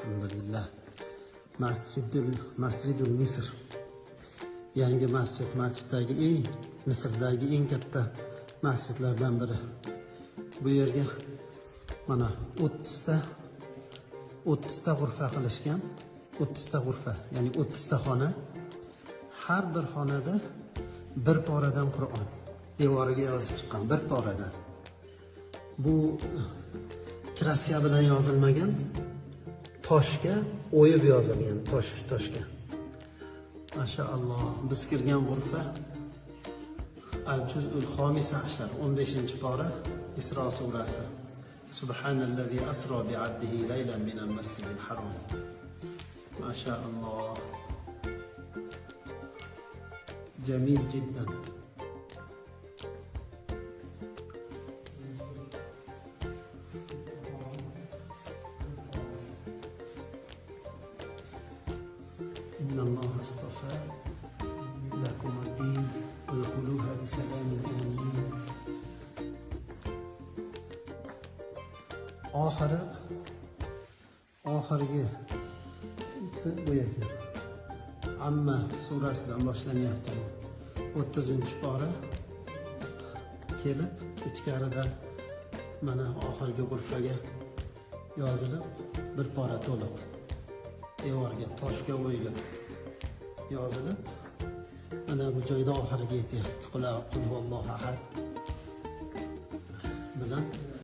Alhamdulillah. Masjidul Misr. Yangi masjiddagi Misrdagi eng katta masjidlardan biri. Bu yerga mana 30 ta g'urfa qilishgan. 30 ta g'urfa, ya'ni 30 ta xona. Har bir xonada bir poradan Qur'on devoriga yozib chiqqan, bir poradan. Bu kraska bilan yozilmagan, toshga o'yib yozilgan, toshga. Mashaalloh, biz kirgan g'urfa Al-Juz'ul Xomisa ashar, 15-pora, Isro surasi. Subhanallazi asro bi'abdihi laylan minal masjidil haram. Mashaalloh. Jamil jiddan. إن الله اصطفى لكم الدين وادخلوها بسلام آمنين. oxirgi bu ekan. Amma surasidan boshlanyapti. 30-pora kelib, ichkarida mana oxirgi g'urfaga yozilib, bir pora to'liq devorga toshga o'yilib yozilib, mana bu joyda oxiriga yetyapti. Qul huvallohu ahad bilan